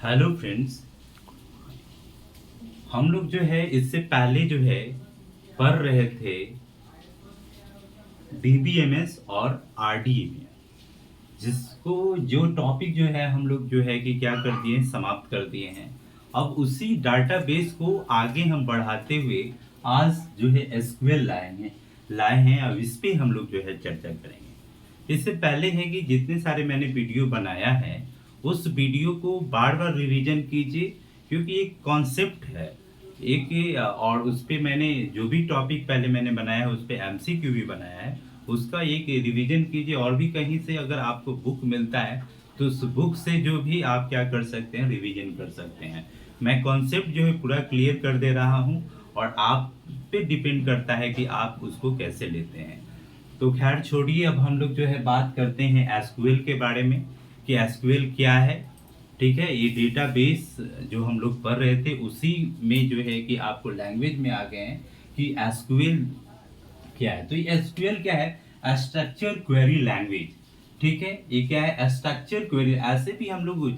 Hello friends. हम लोग जो है इससे पहले जो है पढ़ रहे थे डीबीएमएस और आरडीएमएस, जिसको जो टॉपिक जो है हम लोग जो है कि क्या कर दिए, समाप्त कर दिए हैं। अब उसी डाटाबेस को आगे हम बढ़ाते हुए आज जो है एसक्यूएल लाए हैं। अब इस पे हम लोग जो है चर्चा करेंगे। इससे पहले है कि जितने सारे मैंने वीडियो बनाया है उस वीडियो को बार बार रिवीजन कीजिए, क्योंकि एक कॉन्सेप्ट है एक और उस पे मैंने जो भी टॉपिक पहले मैंने बनाया है उस पे एमसीक्यू भी बनाया है, उसका एक रिवीजन कीजिए। और भी कहीं से अगर आपको बुक मिलता है तो उस बुक से जो भी आप क्या कर सकते हैं, रिवीजन कर सकते हैं। मैं कॉन्सेप्ट जो है पूरा क्लियर कर दे रहा हूँ और आप पे डिपेंड करता है कि आप उसको कैसे लेते हैं। तो खैर छोड़िए, अब हम लोग जो है बात करते हैं एसक्यूएल के बारे में कि एसक्यूएल क्या है। ठीक है, ये डेटाबेस जो हम लोग पढ़ रहे थे उसी में जो है कि आपको लैंग्वेज में आ गए हैं कि एसक्यूएल क्या है। तो ये एसक्यूएल क्या है, स्ट्रक्चर क्वेरी लैंग्वेज। ठीक है, ये क्या है, स्ट्रक्चर क्वेरी। ऐसे भी हम लोग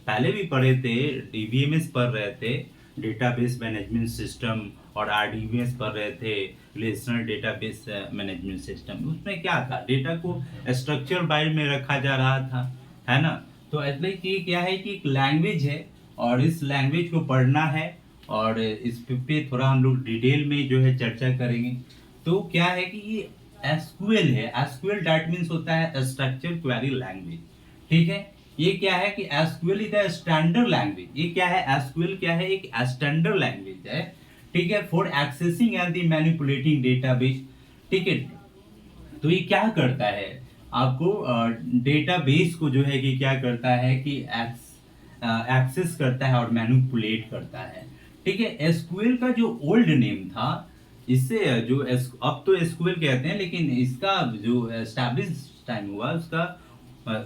पहले भी पढ़े थे, डीबीएमएस पढ़ रहे थे, डेटाबेस मैनेजमेंट सिस्टम, और आरडीबीएस पढ़ रहे थे, रिलेशनल डेटाबेस मैनेजमेंट सिस्टम। उसमें क्या था, डेटा को स्ट्रक्चर बाइट में रखा जा रहा था, है ना। तो इसलिए कि क्या है कि एक लैंग्वेज है और इस लैंग्वेज को पढ़ना है, और इस पे थोड़ा हम लोग डिटेल में जो है चर्चा करेंगे। तो क्या है कि ये एसक्यूएल है। एसक्यूएल दैट मीन्स होता है स्ट्रक्चर क्वेरी लैंग्वेज। ठीक है, ये क्या है कि SQL is a standard language. ये क्या है, एसक्यूएल क्या है, एक स्टैंडर्ड लैंग्वेज है। ठीक है, for accessing and the manipulating database. ठीक है, तो ये क्या करता है, आपको डेटाबेस को जो है कि क्या करता है कि एक्सेस करता है और मैनिपुलेट करता है। ठीक है, एसक्यूएल का जो ओल्ड नेम था, इससे अब तो एसक्यूएल कहते हैं, लेकिन इसका जो एस्टैब्लिश टाइम हुआ उसका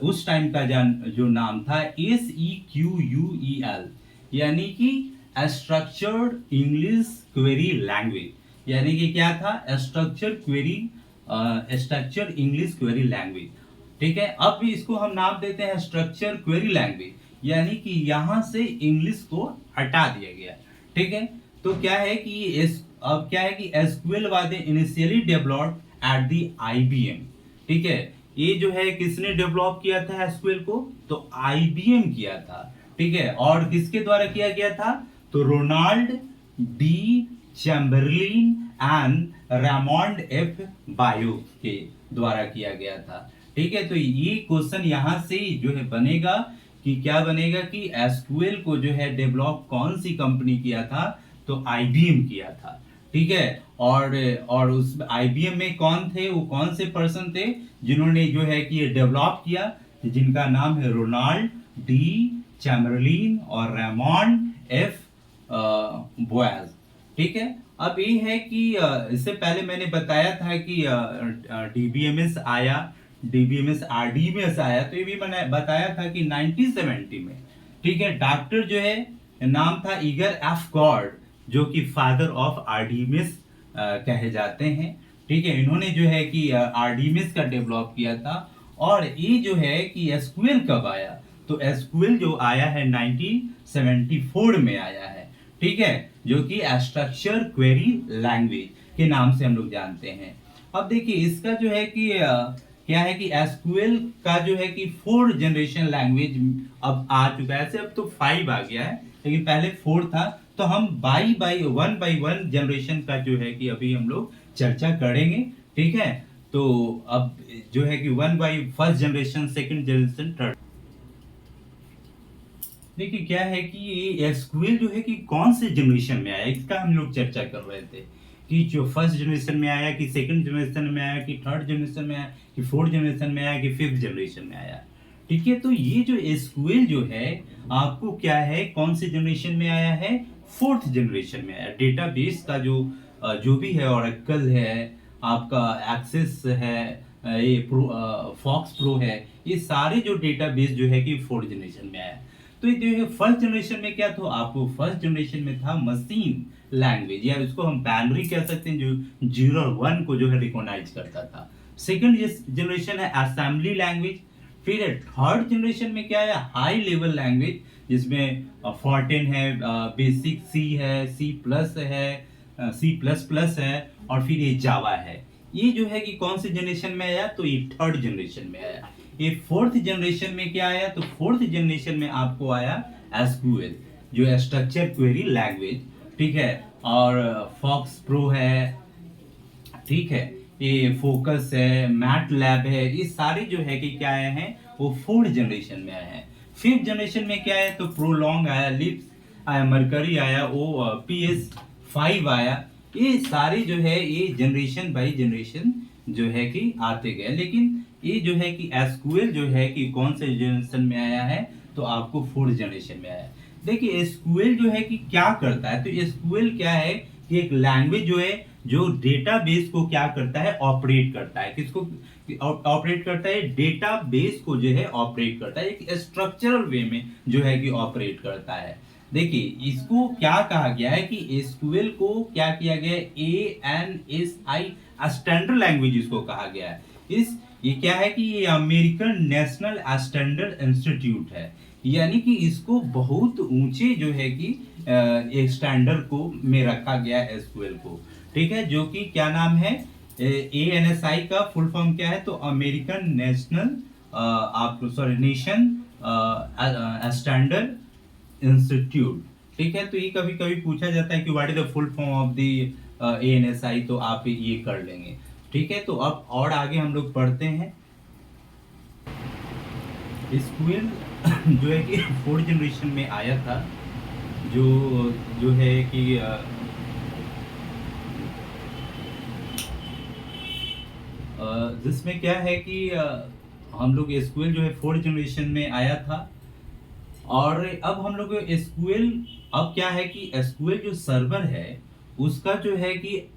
उस टाइम का जो नाम था SEQUEL, यानी कि स्ट्रक्चर्ड इंग्लिश क्वेरी लैंग्वेज। यानी कि क्या था, स्ट्रक्चर इंग्लिश क्वेरी लैंग्वेज। ठीक है, अब भी इसको हम नाम देते हैं स्ट्रक्चर क्वेरी लैंग्वेज, यानी कि यहां से इंग्लिश को हटा दिया गया। ठीक है, तो क्या है कि अब क्या है कि SQL was initially developed at the IBM. ठीक है, ये जो है किसने डेवलप किया था एसक्यूएल को, तो आईबीएम किया था। ठीक है, और किसके द्वारा किया गया था, तो Ronald D Chamberlin and Raymond F बायो के द्वारा किया गया था। ठीक है, तो ये क्वेश्चन यहां से जो है बनेगा कि क्या बनेगा कि एसक्यूएल को जो है डेवलप कौन सी कंपनी किया था, तो आईबीएम किया था। ठीक है, और उस आईबीएम में कौन थे, वो कौन से पर्सन थे जिन्होंने जो है कि ये डेवलप किया, जिनका नाम है रोनाल्ड डी चैम्बरलिन और रेमोंड एफ बोयाज। ठीक है, अब ये है कि इससे पहले मैंने बताया था कि डीबीएमएस आया, डीबीएमएस आरडीएमएस आया, तो ये भी मैंने बताया था कि 1970 में। ठीक है, डॉक्टर जो है नाम था ईगर एफ गॉड, जो कि फादर ऑफ आरडीएमएस कहे जाते हैं। ठीक है, इन्होंने जो है कि आरडीएमएस का डेवलप किया था। और ये जो है कि एसक्यूएल कब आया, तो एसक्यूएल जो आया है 1974 में आया है। ठीक है, जो कि स्ट्रक्चर क्वेरी लैंग्वेज के नाम से हम लोग जानते हैं। अब देखिए इसका जो है कि क्या है कि एसक्यूएल का जो है कि 4 जनरेशन लैंग्वेज अब आ चुका है। ऐसे अब तो 5 आ गया है, लेकिन पहले 4 था। तो हम वन बाई वन जनरेशन का जो है कि अभी हम लोग चर्चा करेंगे। ठीक है, तो अब जो है कि one by first generation, second generation, third. देखिए क्या है कि ये एसक्यूएल जो है कि कौन से जनरेशन में आया, इसका हम लोग चर्चा कर रहे थे कि जो फर्स्ट जनरेशन में आया, कि सेकंड जनरेशन में आया, कि थर्ड जनरेशन में आया, कि फोर्थ जनरेशन में आया, कि फिफ्थ जनरेशन में आया। ठीक है, तो ये जो एसक्यूएल जो है आपको क्या है, कौन से जनरेशन में आया है, फोर्थ जनरेशन में आया। डेटाबेस का जो भी है, ओरेकल है, आपका एक्सेस है, ये फॉक्स प्रो है, ये सारे जो डेटाबेस जो है कि फोर्थ जनरेशन में आया। तो ये जो है फर्स्ट जनरेशन में क्या था, आपको फर्स्ट जनरेशन में था मशीन लैंग्वेज, या इसको हम बाइनरी कह सकते हैं, जो 0 और 1 को जो है रिकॉग्नाइज करता था। सेकंड जनरेशन है असेंबली लैंग्वेज। फिर थर्ड जनरेशन में क्या है, हाई लेवल लैंग्वेज, जिसमें फॉर्टेन है, बेसिक सी है, सी प्लस है, सी प्लस प्लस है, और फिर ये जावा है। ये जो है कि कौन से जनरेशन में आया, तो ये थर्ड जनरेशन में आया। ये फोर्थ जनरेशन में क्या आया, तो फोर्थ जनरेशन में आपको आया एसक्यूएल, जो स्ट्रक्चर क्वेरी लैंग्वेज, ठीक है। और फॉक्स प्रो है, ठीक है, ये फोकस है, मैट लैब है, ये सारे जो है कि क्या आए हैं, वो फोर्थ जनरेशन में आए हैं। फिफ्थ जनरेशन में क्या है, तो प्रोलॉन्ग आया, लिप्स आया, मरकरी आया, ओ PS5 आया। ये सारे जो है ये जनरेशन बाई जनरेशन जो है कि आते गए। लेकिन ये जो है कि एसक्यूएल जो है कि कौन से जनरेशन में आया है, तो आपको फोर्थ जनरेशन में आया। देखिए एसक्यूएल जो है कि क्या करता है, तो एसक्यूएल क्या है कि एक लैंग्वेज जो है जो डेटाबेस को क्या करता है, ऑपरेट करता है। किसको ऑपरेट करता है, डेटाबेस को जो है ऑपरेट करता है, एक स्ट्रक्चरल वे में जो है कि ऑपरेट करता है। देखिए इसको क्या कहा गया है कि एसक्यूएल को क्या किया गया है, ANSI स्टैंडर्ड लैंग्वेज इसको कहा गया है। इस ये क्या है कि ये अमेरिकन नेशनल स्टैंडर्ड इंस्टीट्यूट है, यानी कि इसको बहुत ऊंचे जो है कि एक स्टैंडर्ड को में रखा गया है एसक्यूएल को, ठीक है। जो कि क्या नाम है, ANSI का फुल फॉर्म क्या है, तो अमेरिकन नेशनल आप सॉरी नेशन स्टैंडर्ड इंस्टीट्यूट, ठीक है। तो ये कभी कभी पूछा जाता है कि what is the full form of the ANSI, तो आप ये कर लेंगे, ठीक है। तो अब और आगे हम लोग पढ़ते हैं। एसक्यूएल जो है कि फोर्थ जनरेशन में आया था, जो जो है कि जिसमें क्या है कि हम लोग एसक्यूएल जो है फोर्थ जनरेशन में आया था। और अब हम लोग एसक्यूएल, अब क्या है कि एसक्यूएल जो सर्वर है उसका जो है कि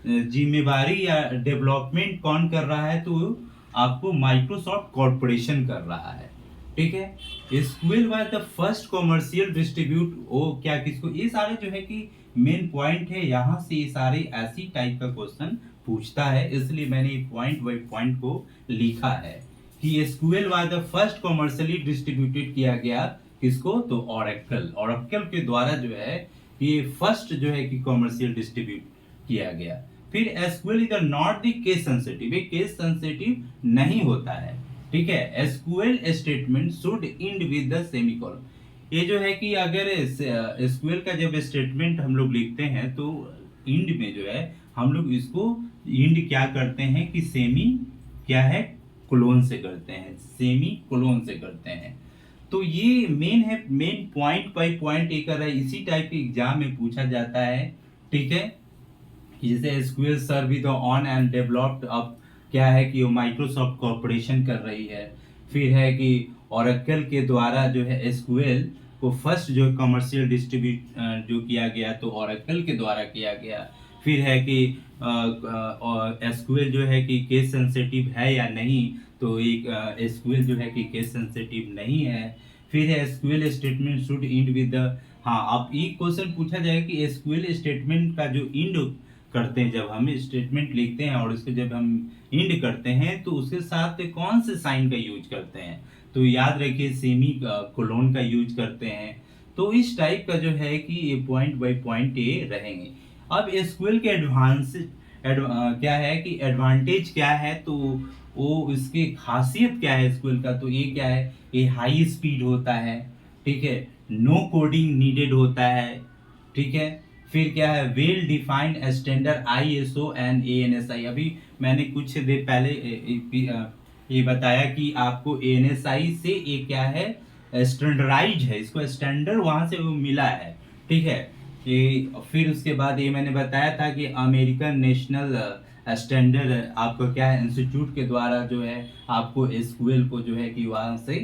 जिम्मेवारी या डेवलपमेंट कौन कर रहा है, तो आपको माइक्रोसॉफ्ट कॉर्पोरेशन कर रहा है, ठीक है। SQL was the first commercial distribute, वो क्या किसको, ये सारे जो है कि मेन पॉइंट है, यहाँ से ये सारे ऐसी टाइप का क्वेश्चन पूछता है, इसलिए मैंने पॉइंट बाई पॉइंट को लिखा है कि SQL was the first commercially distributed किया गया, किसको, तो ओरेकल, ओरेकल के द्वारा जो है ये फर्स्ट जो है कि कमर्शियल डिस्ट्रीब्यूट किया गया। फिर SQL is not the case sensitive, ये केस सेंसिटिव नहीं होता है, ठीक है। SQL statement should and with the semicolon, ये जो है कि अगर एसक्यूएल का जब स्टेटमेंट हम लोग लिखते हैं तो इंड में जो है हम लोग इसको इंड क्या करते हैं कि सेमी क्या है, कोलोन से करते हैं, सेमी कोलोन से करते हैं। तो ये मेन है, मेन पॉइंट बाय पॉइंट एक कर रहा है, इसी टाइप के एग्जाम में पूछा जाता है, ठीक है। जैसे SQL serve with on and developed, अब क्या है कि वो माइक्रोसॉफ्ट कॉर्पोरेशन कर रही है। फिर है कि ओरेकल के द्वारा जो है एसक्यूएल को फर्स्ट जो कमर्शियल डिस्ट्रीब्यूट जो किया गया, तो ओरेकल के द्वारा किया गया। फिर है कि एसक्यूएल जो है कि केस सेंसिटिव है या नहीं, तो एक एसक्यूएल जो है कि केस सेंसिटिव नहीं है। फिर है SQL statement should and with the, हाँ अब एक क्वेश्चन पूछा जाएगा कि एसक्यूएल स्टेटमेंट का जो एंड करते हैं, जब हम स्टेटमेंट लिखते हैं और उसको जब हम एंड करते हैं तो उसके साथ कौन से साइन का यूज करते हैं, तो याद रखिए सेमी कोलोन का यूज करते हैं। तो इस टाइप का जो है कि ये पॉइंट बाय पॉइंट ये रहेंगे। अब एसक्यूएल के क्या है कि एडवांटेज क्या है, तो वो इसकी खासियत क्या है एसक्यूएल का, तो ये क्या है, ये हाई स्पीड होता है, ठीक है, नो कोडिंग नीडेड होता है, ठीक है। फिर क्या है, well defined standard ISO and ANSI, अभी मैंने कुछ देर पहले ये बताया कि आपको ANSI से ये क्या है, स्टैंडर्डाइज है, इसको स्टैंडर्ड वहां से वो मिला है, ठीक है। ये फिर उसके बाद ये मैंने बताया था कि अमेरिकन नेशनल स्टैंडर्ड आपको क्या है, इंस्टीट्यूट के द्वारा जो है आपको एसक्यूएल को जो है कि वहां से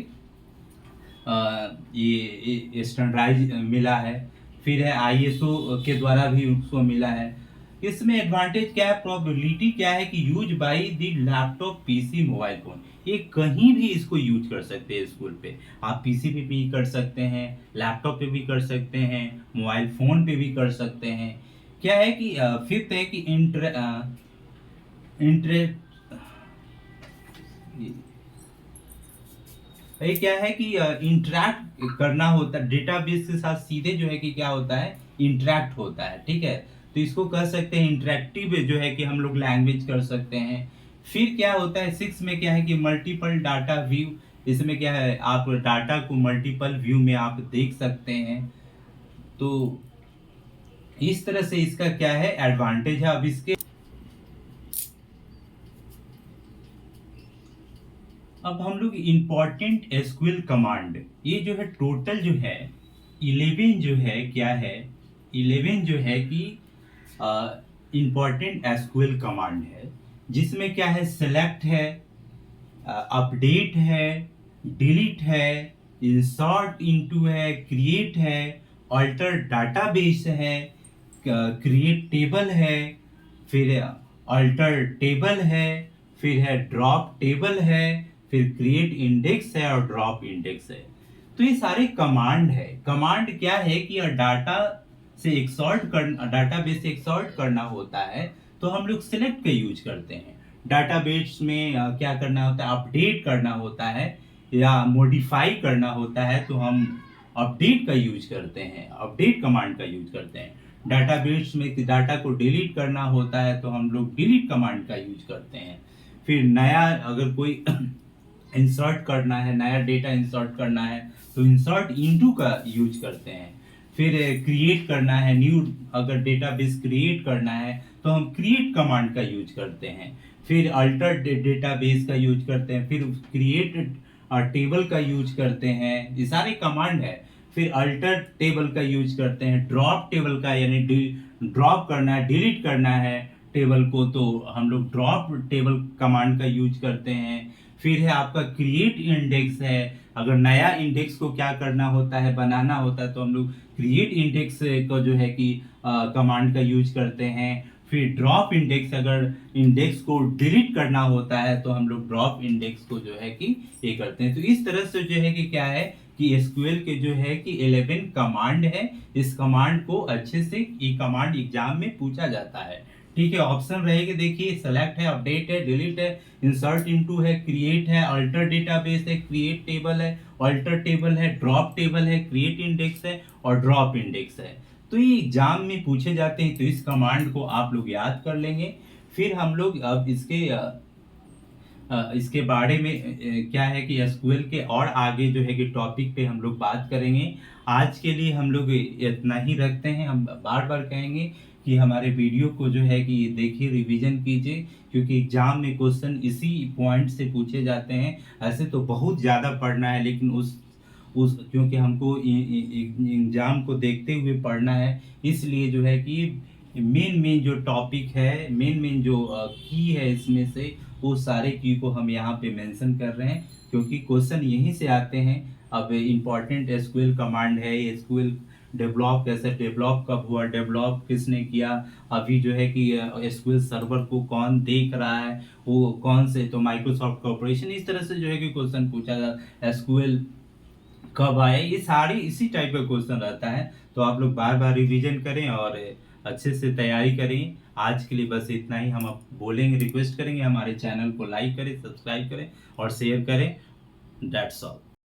ये स्टैंडर्डाइज मिला है। फिर है ISO के द्वारा भी उसको मिला है। इसमें एडवांटेज क्या है, प्रोबेबिलिटी क्या है कि use by the laptop, PC, mobile phone, ये कहीं भी इसको यूज कर सकते हैं स्कूल पे। आप PC पे भी कर सकते हैं, लैपटॉप पे भी कर सकते हैं, मोबाइल फोन पे भी कर सकते हैं। क्या है कि फिफ्थ है कि इंटर ये क्या है कि इंटरेक्ट करना होता है डेटाबेस के साथ सीधे जो है कि क्या होता है इंटरेक्ट होता है, ठीक है। तो इसको कह सकते हैं इंटरेक्टिव जो है कि हम लोग लैंग्वेज कर सकते हैं। फिर क्या होता है 6 में क्या है कि मल्टीपल डाटा व्यू, इसमें क्या है आप डाटा को मल्टीपल व्यू में आप देख सकते हैं। तो इस तरह से इसका क्या है एडवांटेज है। अब इसके अब हम लोग इम्पोर्टेंट एसक्यूएल कमांड, ये जो है टोटल जो है 11 जो है क्या है 11 जो है कि इम्पोर्टेंट एसक्यूएल कमांड है, जिसमें क्या है सेलेक्ट है, अपडेट है, डिलीट है, इंसर्ट इनटू है, क्रिएट है, अल्टर डाटाबेस है, क्रिएट टेबल है, फिर अल्टर टेबल है, फिर है ड्रॉप टेबल है, फिर क्रिएट इंडेक्स है और ड्रॉप इंडेक्स है। तो ये सारे कमांड है। कमांड क्या है कि डाटा से एक्सॉर्ट कर डाटाबेस से एक्सॉर्ट करना होता है तो हम लोग सिलेक्ट का यूज करते हैं। डाटाबेस में क्या करना होता है अपडेट करना होता है या मॉडिफाई करना होता है तो हम अपडेट का यूज करते हैं, अपडेट कमांड का यूज करते हैं। डाटाबेस में डाटा को डिलीट करना होता है तो हम लोग डिलीट कमांड का यूज करते हैं। फिर नया अगर कोई इंसर्ट करना है, नया डेटा इंसर्ट करना है तो इंसर्ट इनटू का यूज करते हैं। फिर क्रिएट करना है न्यू, अगर डेटाबेस क्रिएट करना है तो हम क्रिएट कमांड का यूज करते हैं। फिर अल्टर डेटाबेस का यूज करते हैं, फिर क्रिएट टेबल का यूज करते हैं, ये सारे कमांड है। फिर अल्टर टेबल का यूज करते हैं, ड्रॉप टेबल का यानी ड्रॉप करना है, डिलीट करना है टेबल को तो हम लोग ड्रॉप टेबल कमांड का यूज करते हैं। फिर है आपका क्रिएट इंडेक्स है, अगर नया इंडेक्स को क्या करना होता है बनाना होता है तो हम लोग क्रिएट इंडेक्स को जो है कि कमांड का यूज करते हैं। फिर ड्रॉप इंडेक्स, अगर इंडेक्स को डिलीट करना होता है तो हम लोग ड्रॉप इंडेक्स को जो है कि ये करते हैं। तो इस तरह से जो है कि क्या है कि एसक्यूएल के जो है कि 11 कमांड है। इस कमांड को अच्छे से ये कमांड एग्जाम में पूछा जाता है, ठीक है। ऑप्शन रहेगा देखिए सेलेक्ट है, अपडेट है, डिलीट है, इंसर्ट इनटू है, क्रिएट है, अल्टर डेटाबेस है, क्रिएट टेबल है, अल्टर टेबल है, ड्रॉप टेबल है, क्रिएट इंडेक्स है और ड्रॉप इंडेक्स है। तो ये एग्जाम में पूछे जाते हैं तो इस कमांड को आप लोग याद कर लेंगे। फिर हम लोग अब इसके बारे में क्या है कि एसक्यूएल के और आगे जो है कि टॉपिक पे हम लोग बात करेंगे। आज के लिए हम लोग इतना ही रखते हैं। हम बार बार कहेंगे कि हमारे वीडियो को जो है कि देखिए, रिवीजन कीजिए, क्योंकि एग्जाम में क्वेश्चन इसी पॉइंट से पूछे जाते हैं। ऐसे तो बहुत ज़्यादा पढ़ना है लेकिन उस क्योंकि हमको एग्जाम को देखते हुए पढ़ना है, इसलिए जो है कि मेन जो टॉपिक है, मेन जो की है इसमें से वो सारे की को हम यहाँ पे मेंशन कर रहे हैं क्योंकि क्वेश्चन यहीं से आते हैं। अब इम्पॉर्टेंट एसक्यूएल कमांड है, एसक्यूएल डेवलप कैसे, डेवलप कब हुआ, डेवलप किसने किया, अभी जो है कि एसक्यूएल सर्वर को कौन देख रहा है, वो कौन से, तो माइक्रोसॉफ्ट कॉर्पोरेशन। इस तरह से जो है कि क्वेश्चन पूछा जाता है। एसक्यूएल कब आए, ये सारी इसी टाइप का क्वेश्चन रहता है। तो आप लोग बार बार रिवीजन करें और अच्छे से तैयारी करें। आज के लिए बस इतना ही। हम अब बोलेंगे, रिक्वेस्ट करेंगे हमारे चैनल को लाइक करें, सब्सक्राइब करें और शेयर करें। That's all.